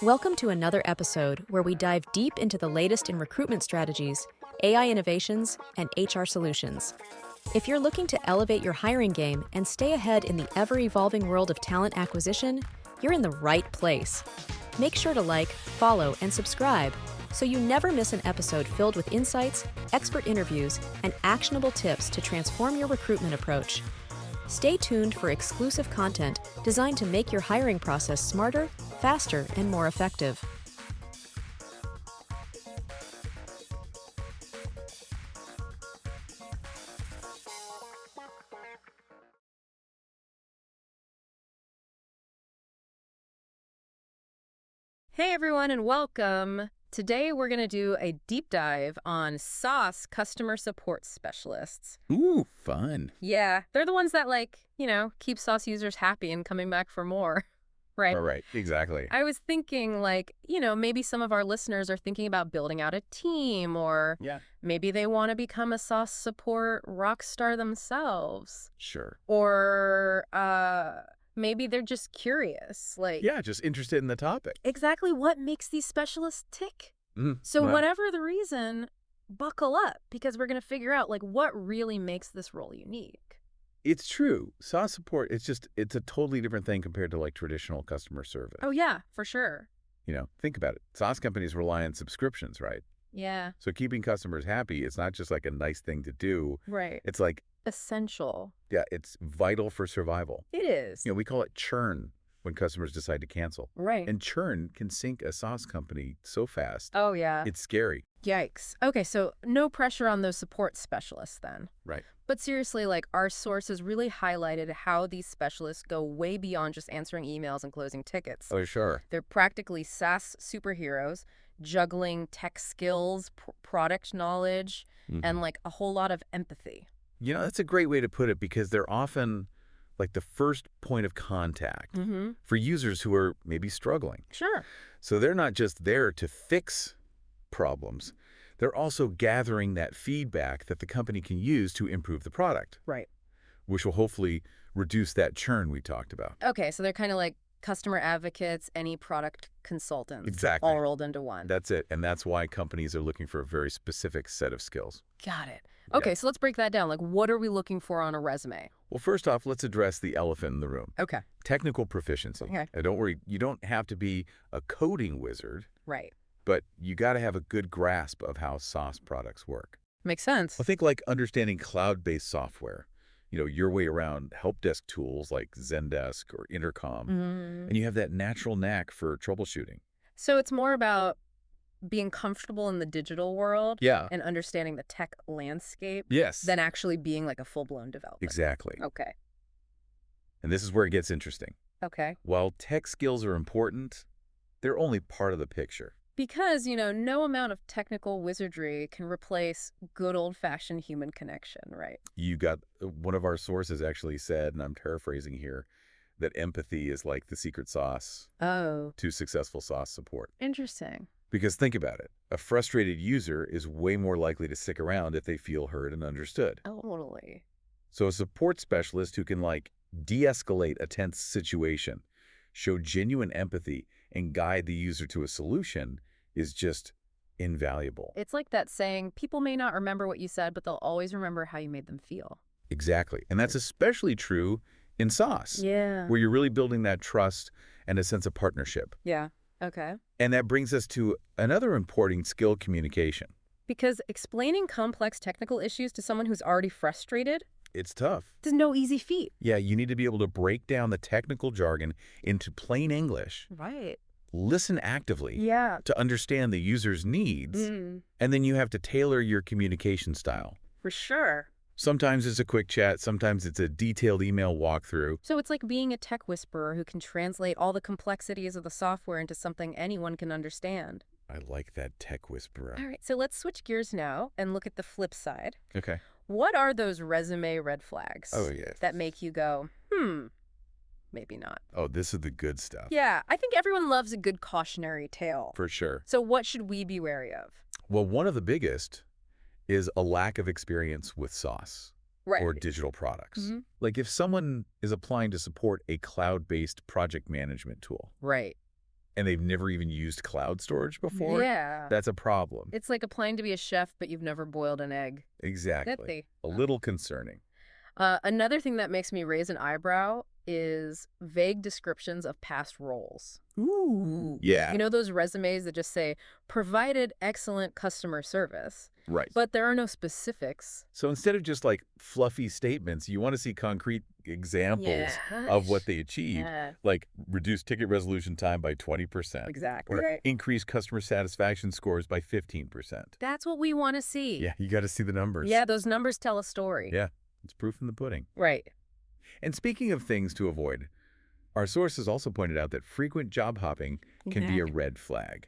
Welcome to another episode where we dive deep into the latest in recruitment strategies, AI innovations, and HR solutions. If you're looking to elevate your hiring game and stay ahead in the ever-evolving world of talent acquisition, you're in the right place. Make sure to like, follow, and subscribe so you never miss an episode filled with insights, expert interviews, and actionable tips to transform your recruitment approach. Stay tuned for exclusive content designed to make your hiring process smarter, faster, and more effective. Hey everyone and welcome. Today we're going to do a deep dive on SaaS customer support specialists. Ooh, fun. Yeah, they're the ones that keep SaaS users happy and coming back for more, right? All right, exactly. I was thinking maybe some of our listeners are thinking about building out a team or maybe they want to become a SaaS support rock star themselves. Sure. Or maybe they're just curious, just interested in the topic. Exactly what makes these specialists tick. So whatever the reason, buckle up because we're going to figure out what really makes this role unique. It's true. SaaS support, it's a totally different thing compared to traditional customer service. Oh yeah, for sure. Think about it. SaaS companies rely on subscriptions, right? Yeah. So keeping customers happy, it's not just a nice thing to do. Right. It's essential. Yeah, it's vital for survival. It is. We call it churn when customers decide to cancel. Right. And churn can sink a SaaS company so fast. Oh, yeah. It's scary. Yikes. Okay, so no pressure on those support specialists then. Right. But seriously, our sources really highlighted how these specialists go way beyond just answering emails and closing tickets. Oh, sure. They're practically SaaS superheroes, juggling tech skills, product knowledge, and a whole lot of empathy. That's a great way to put it because they're often the first point of contact for users who are maybe struggling. Sure. So they're not just there to fix problems. They're also gathering that feedback that the company can use to improve the product. Right. Which will hopefully reduce that churn we talked about. Okay, so they're kind of like customer advocates, any product consultants. Exactly. All rolled into one. That's it. And that's why companies are looking for a very specific set of skills. Got it. Okay, Yeah. So let's break that down. What are we looking for on a resume? Well, first off, let's address the elephant in the room. Okay. Technical proficiency. Okay. And don't worry, you don't have to be a coding wizard. Right. But you got to have a good grasp of how SaaS products work. Makes sense. I think understanding cloud-based software, your way around help desk tools like Zendesk or Intercom, and you have that natural knack for troubleshooting. So it's more about being comfortable in the digital world and understanding the tech landscape than actually being a full-blown developer. Exactly. Okay. And this is where it gets interesting. Okay. While tech skills are important, they're only part of the picture. Because, no amount of technical wizardry can replace good old-fashioned human connection, right? You got one of our sources actually said, and I'm paraphrasing here, that empathy is like the secret sauce to successful SaaS support. Interesting. Because think about it. A frustrated user is way more likely to stick around if they feel heard and understood. Totally. So a support specialist who can de-escalate a tense situation, show genuine empathy, and guide the user to a solution is just invaluable. It's like that saying, people may not remember what you said, but they'll always remember how you made them feel. Exactly. And that's especially true in SaaS. Yeah. Where you're really building that trust and a sense of partnership. Yeah. Okay. And that brings us to another important skill, communication. Because explaining complex technical issues to someone who's already frustrated, It's tough. is no easy feat. Yeah, you need to be able to break down the technical jargon into plain English. Right. Listen actively to understand the user's needs, and then you have to tailor your communication style. For sure. Sometimes it's a quick chat, sometimes it's a detailed email walkthrough. So it's like being a tech whisperer who can translate all the complexities of the software into something anyone can understand. I like that tech whisperer. All right, so let's switch gears now and look at the flip side. Okay. What are those resume red flags Oh, yeah. that make you go, maybe not? Oh, this is the good stuff. Yeah, I think everyone loves a good cautionary tale. For sure. So what should we be wary of? Well, one of the biggest is a lack of experience with SaaS or digital products. If someone is applying to support a cloud-based project management tool. Right. and they've never even used cloud storage before, Yeah. that's a problem. It's like applying to be a chef, but you've never boiled an egg. Exactly. A little concerning. Another thing that makes me raise an eyebrow is vague descriptions of past roles. Ooh. Yeah. You know those resumes that just say, provided excellent customer service, Right. but there are no specifics. So instead of just like fluffy statements, you want to see concrete examples of what they achieved, like reduce ticket resolution time by 20%. Exactly. Or increase customer satisfaction scores by 15%. That's what we want to see. Yeah, you got to see the numbers. Yeah, those numbers tell a story. Yeah, it's proof in the pudding. Right. And speaking of things to avoid, our sources also pointed out that frequent job hopping can be a red flag.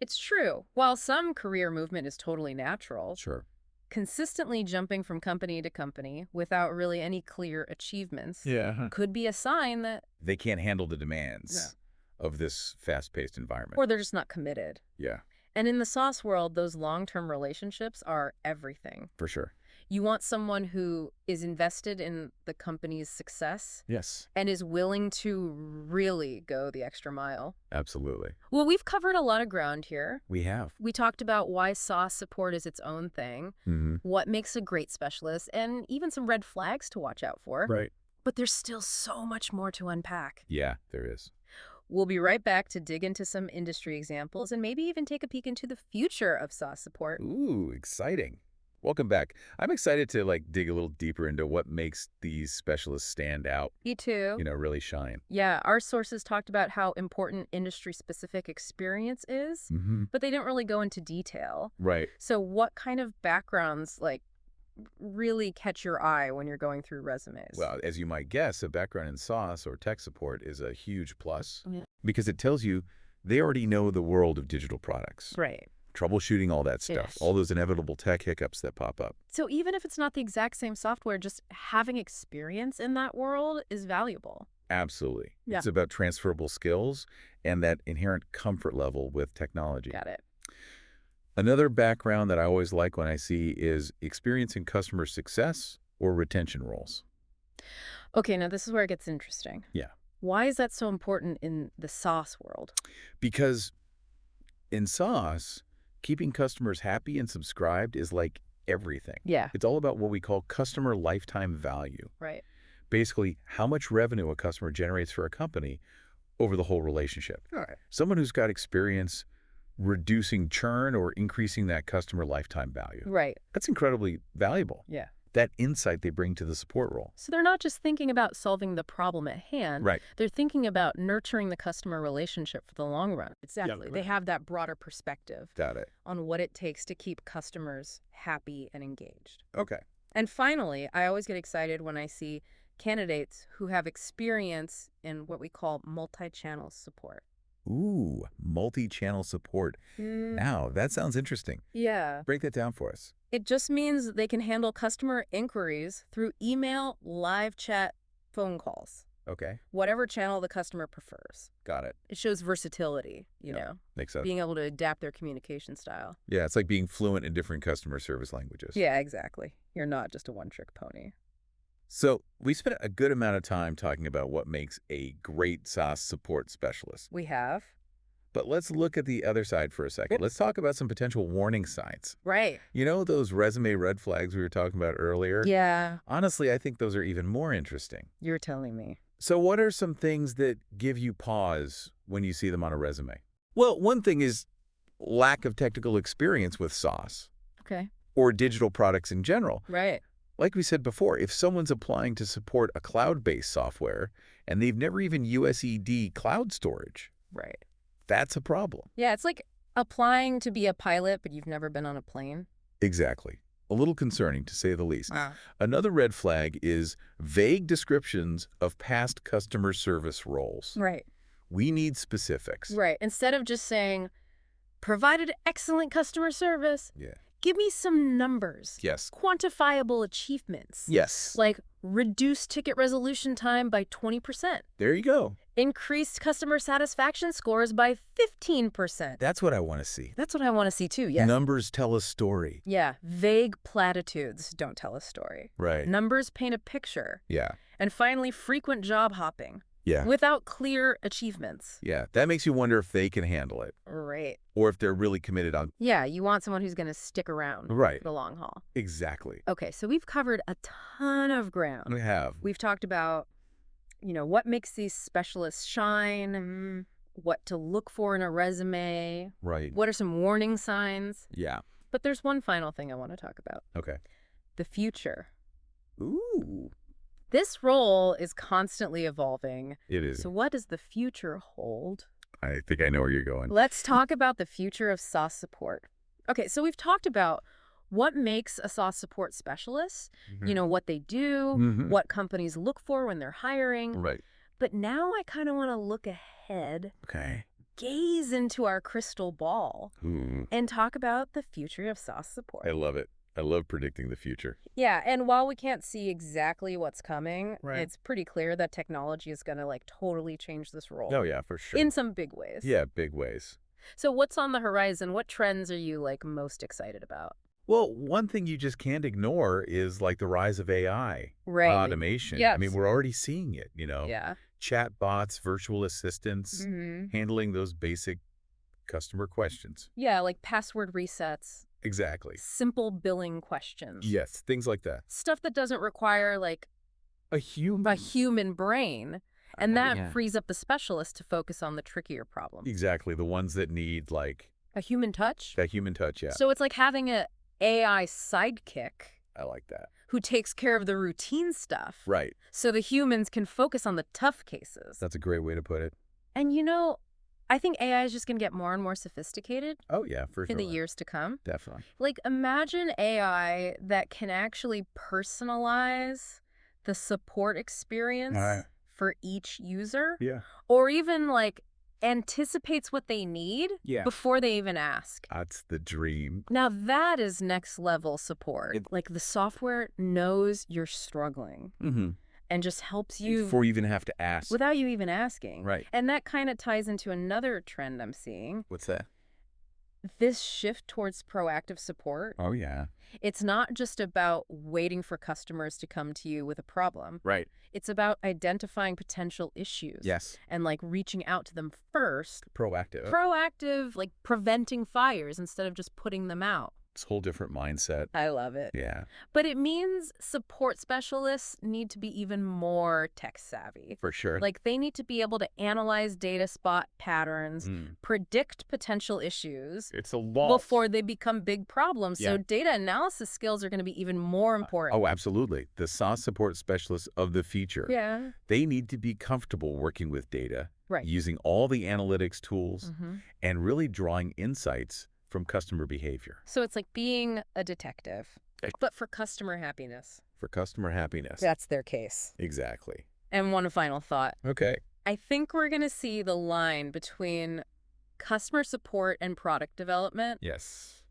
It's true. While some career movement is totally natural, Sure. consistently jumping from company to company without really any clear achievements could be a sign that... They can't handle the demands of this fast-paced environment. Or they're just not committed. Yeah. And in the SaaS world, those long-term relationships are everything. For sure. You want someone who is invested in the company's success. Yes. And is willing to really go the extra mile. Absolutely. Well, we've covered a lot of ground here. We have. We talked about why SaaS support is its own thing, what makes a great specialist, and even some red flags to watch out for. Right. But there's still so much more to unpack. Yeah, there is. We'll be right back to dig into some industry examples and maybe even take a peek into the future of SaaS support. Ooh, exciting. Welcome back. I'm excited to dig a little deeper into what makes these specialists stand out. Me too. Really shine. Yeah, our sources talked about how important industry-specific experience is, but they didn't really go into detail. Right. So what kind of backgrounds, really catch your eye when you're going through resumes? Well, as you might guess, a background in SaaS or tech support is a huge plus because it tells you they already know the world of digital products. Right. Troubleshooting all that stuff, all those inevitable tech hiccups that pop up. So even if it's not the exact same software, just having experience in that world is valuable. Absolutely. Yeah. It's about transferable skills and that inherent comfort level with technology. Got it. Another background that I always like when I see is experience in customer success or retention roles. Okay, now this is where it gets interesting. Yeah. Why is that so important in the SaaS world? Because in SaaS, keeping customers happy and subscribed is like everything. Yeah. It's all about what we call customer lifetime value. Right. Basically, how much revenue a customer generates for a company over the whole relationship. All right. Someone who's got experience reducing churn or increasing that customer lifetime value. Right. That's incredibly valuable. Yeah. That insight they bring to the support role. So they're not just thinking about solving the problem at hand. Right. They're thinking about nurturing the customer relationship for the long run. Exactly. Yeah, They have that broader perspective Got it. on what it takes to keep customers happy and engaged. Okay. And finally, I always get excited when I see candidates who have experience in what we call multi-channel support. Ooh, multi-channel support. Now, that sounds interesting. Yeah. Break that down for us. It just means they can handle customer inquiries through email, live chat, phone calls, Okay. whatever channel the customer prefers. Got it. It shows versatility, you know, Makes sense. being able to adapt their communication style. Yeah, it's like being fluent in different customer service languages. Yeah, exactly. You're not just a one-trick pony. So we spent a good amount of time talking about what makes a great SaaS support specialist. We have. But let's look at the other side for a second. Let's talk about some potential warning signs. Right. You know those resume red flags we were talking about earlier? Yeah. Honestly, I think those are even more interesting. You're telling me. So what are some things that give you pause when you see them on a resume? Well, one thing is lack of technical experience with SaaS Okay. or digital products in general. Right. Like we said before, if someone's applying to support a cloud-based software and they've never even USED cloud storage, Right. that's a problem. Yeah, it's like applying to be a pilot, but you've never been on a plane. Exactly. A little concerning, to say the least. Wow. Another red flag is vague descriptions of past customer service roles. Right. We need specifics. Right. Instead of just saying, provided excellent customer service, Yeah. give me some numbers. Yes. Quantifiable achievements. Yes. Like reduced ticket resolution time by 20%. There you go. Increased customer satisfaction scores by 15%. That's what I want to see. That's what I want to see too, yes. Numbers tell a story. Yeah, vague platitudes don't tell a story. Right. Numbers paint a picture. Yeah. And finally, frequent job hopping. Yeah. without clear achievements. Yeah. That makes you wonder if they can handle it Right. or if they're really committed on. Yeah, you want someone who's going to stick around Right. for the long haul. Exactly. Okay, so we've covered a ton of ground. We have. We've talked about, what makes these specialists shine, what to look for in a resume, Right. what are some warning signs. Yeah. But there's one final thing I want to talk about. Okay. The future. Ooh. This role is constantly evolving. It is. So what does the future hold? I think I know where you're going. Let's talk about the future of SaaS support. Okay, so we've talked about what makes a SaaS support specialist, what they do, what companies look for when they're hiring. Right. But now I kind of want to look ahead, Okay. gaze into our crystal ball, Ooh. and talk about the future of SaaS support. I love it. I love predicting the future. Yeah, and while we can't see exactly what's coming, Right. it's pretty clear that technology is going to totally change this role. Oh, yeah, for sure. In some big ways. Yeah, big ways. So what's on the horizon? What trends are you most excited about? Well, one thing you just can't ignore is the rise of AI, Right. automation. Yes. I mean, we're already seeing it, Yeah. chat bots, virtual assistants, handling those basic customer questions. Yeah, like password resets, Exactly. simple billing questions. Yes, things like that. Stuff that doesn't require A human. a human brain. And that Yeah. frees up the specialist to focus on the trickier problems. Exactly, the ones that need A human touch? that human touch, yeah. So it's like having a AI sidekick I like that. who takes care of the routine stuff. Right. So the humans can focus on the tough cases. That's a great way to put it. And I think AI is just going to get more and more sophisticated Oh, yeah, for sure. in the years to come. Definitely. Imagine AI that can actually personalize the support experience for each user, Yeah. or even anticipates what they need Yeah. before they even ask. That's the dream. Now that is next level support. The software knows you're struggling and just helps you Before you even have to ask. without you even asking. Right. And that kind of ties into another trend I'm seeing. What's that? This shift towards proactive support. Oh, yeah. It's not just about waiting for customers to come to you with a problem. Right. It's about identifying potential issues. Yes. And reaching out to them first. Proactive. Proactive, preventing fires instead of just putting them out. It's a whole different mindset. I love it. Yeah. But it means support specialists need to be even more tech savvy. For sure. They need to be able to analyze data, spot patterns, predict potential issues. It's a lot. Before they become big problems. Yeah. So data analysis skills are going to be even more important. Oh, absolutely. The SaaS support specialists of the future. Yeah. They need to be comfortable working with data, Right. using all the analytics tools, and really drawing insights from customer behavior. So it's like being a detective, but for customer happiness. For customer happiness. That's their case. Exactly. And one final thought. Okay. I think we're going to see the line between customer support and product development Yes.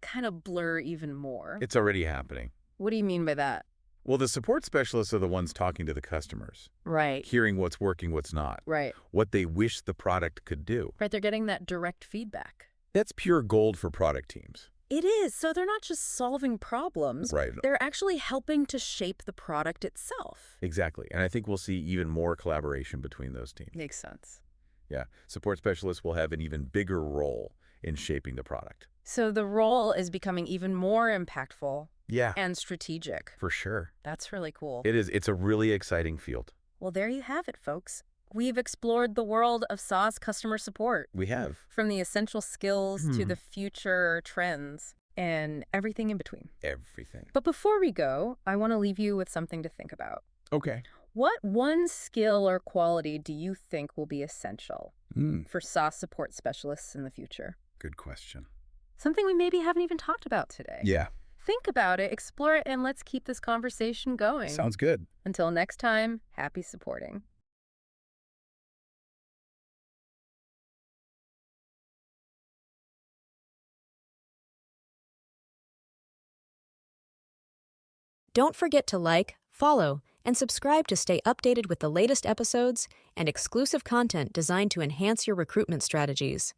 kind of blur even more. It's already happening. What do you mean by that? Well, the support specialists are the ones talking to the customers, Right. hearing what's working, what's not, Right. what they wish the product could do. Right. They're getting that direct feedback. That's pure gold for product teams. It is. So they're not just solving problems. Right. They're actually helping to shape the product itself. Exactly. And I think we'll see even more collaboration between those teams. Makes sense. Yeah. Support specialists will have an even bigger role in shaping the product. So the role is becoming even more impactful Yeah. and strategic. For sure. That's really cool. It is. It's a really exciting field. Well, there you have it, folks. We've explored the world of SaaS customer support, We have. from the essential skills to the future trends and everything in between. Everything. But before we go, I want to leave you with something to think about. Okay. What one skill or quality do you think will be essential for SaaS support specialists in the future? Good question. Something we maybe haven't even talked about today. Yeah. Think about it, explore it, and let's keep this conversation going. Sounds good. Until next time, happy supporting. Don't forget to like, follow, and subscribe to stay updated with the latest episodes and exclusive content designed to enhance your recruitment strategies.